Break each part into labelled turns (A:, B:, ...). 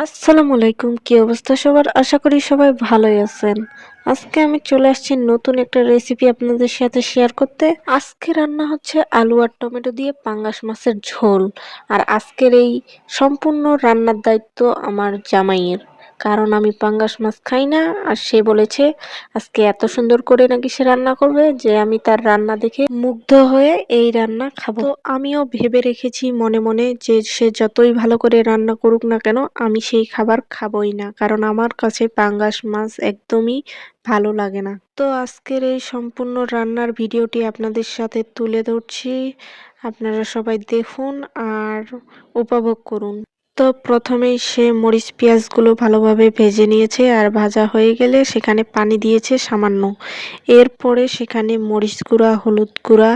A: আসসালামু আলাইকুম, কি অবস্থা সবার? আশা করি সবাই ভালোই আছেন। আজকে আমি চলে আসছি নতুন একটা রেসিপি আপনাদের সাথে শেয়ার করতে। আজকে রান্না হচ্ছে আলু আর টমেটো দিয়ে পাঙ্গাস মাছের ঝোল। আর আজকের এই সম্পূর্ণ রান্নার দায়িত্ব আমার জামাইয়ের। কারণ আমি পাঙ্গাস মাছ খাই না, আর সে বলেছে আজকে এত সুন্দর করে নাকি সে রান্না করবে যে আমি তার রান্না দেখে মুগ্ধ হয়ে এই রান্না খাবো। তো আমিও ভেবে রেখেছি মনে মনে যে সে যতই ভালো করে রান্না করুক না কেন আমি সেই খাবার খাবই না, কারণ আমার কাছে পাঙ্গাস মাছ একদমই ভালো লাগে না। তো আজকের এই সম্পূর্ণ রান্নার ভিডিওটি আপনাদের সাথে তুলে ধরছি, আপনারা সবাই দেখুন আর উপভোগ করুন। তো প্রথমেই সে মরিচ পেঁয়াজগুলো ভালোভাবে ভেজে নিয়েছে, আর ভাজা হয়ে গেলে সেখানে পানি দিয়েছে সামান্য। এরপরে সেখানে মরিচ গুঁড়া, হলুদ গুঁড়া,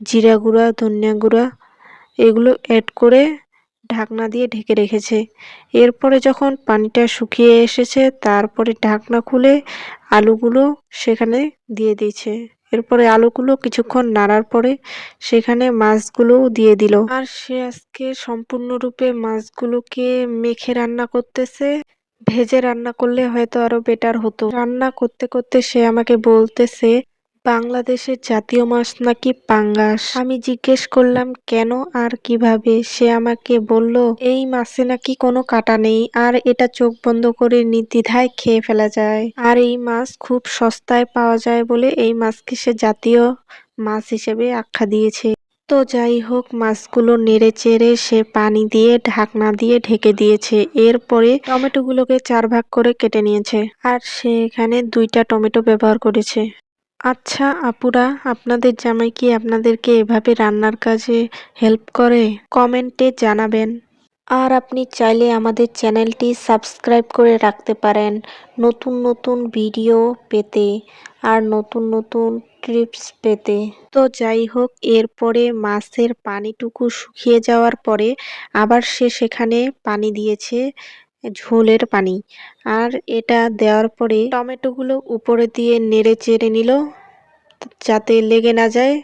A: জিরা গুঁড়া, ধনিয়া গুঁড়া এগুলো অ্যাড করে ঢাকনা দিয়ে ঢেকে রেখেছে। এরপরে যখন পানিটা শুকিয়ে এসেছে তারপরে ঢাকনা খুলে আলুগুলো সেখানে দিয়ে দিয়েছে। এরপরে আলুগুলো কিছুক্ষণ নাড়ার পরে সেখানে মাছগুলোও দিয়ে দিল। আর সে আজকে সম্পূর্ণরূপে মাছগুলোকে মেখে রান্না করতেছে। ভেজে রান্না করলে হয়তো আরো বেটার হতো। রান্না করতে করতে সে আমাকে বলতেছে বাংলাদেশের জাতীয় মাছ নাকি পাঙ্গাস। আমি জিজ্ঞেস করলাম কেন আর কিভাবে। সে আমাকে বলল এই মাছে নাকি কোনো কাঁটা নেই, আর এটা চোখ বন্ধ করে নির্দ্বিধায় খেয়ে ফেলা যায়। আর এই মাছ খুব সস্তায় পাওয়া যায় বলে এই মাছকে সে জাতীয় মাছ হিসেবে আখ্যা দিয়েছে। তো যাই হোক, মাছগুলো নেড়ে চেড়ে সে পানি দিয়ে ঢাকনা দিয়ে ঢেকে দিয়েছে। এরপরে টমেটোগুলোকে 4 ভাগ করে কেটে নিয়েছে, আর সে এখানে 2টা টমেটো ব্যবহার করেছে। আচ্ছা আপুরা, আপনাদের জামাই কি আপনাদেরকে এভাবে রান্নার কাজে হেল্প করে? কমেন্টে জানাবেন। আর আপনি চাইলে আমাদের চ্যানেলটি সাবস্ক্রাইব করে রাখতে পারেন নতুন নতুন ভিডিও পেতে আর নতুন নতুন টিপস পেতে। তো যাই হোক, এরপরে মাছের পানিটুকু শুকিয়ে যাওয়ার পরে আবার সে সেখানে পানি দিয়েছে, ঝোলের পানি। আর এটা দেওয়ার পরে টমেটোগুলো উপরে দিয়ে নেড়ে চেড়ে নিল যাতে লেগে না যায়।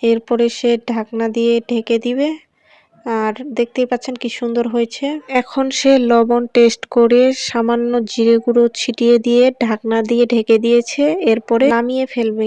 A: এরপরে সে ঢাকনা দিয়ে ঢেকে দিবে। আর দেখতেই পাচ্ছেন কি সুন্দর হয়েছে। এখন সে লবণ টেস্ট করে সামান্য জিরে গুঁড়ো ছিটিয়ে দিয়ে ঢাকনা দিয়ে ঢেকে দিয়েছে, এরপরে নামিয়ে ফেলবে।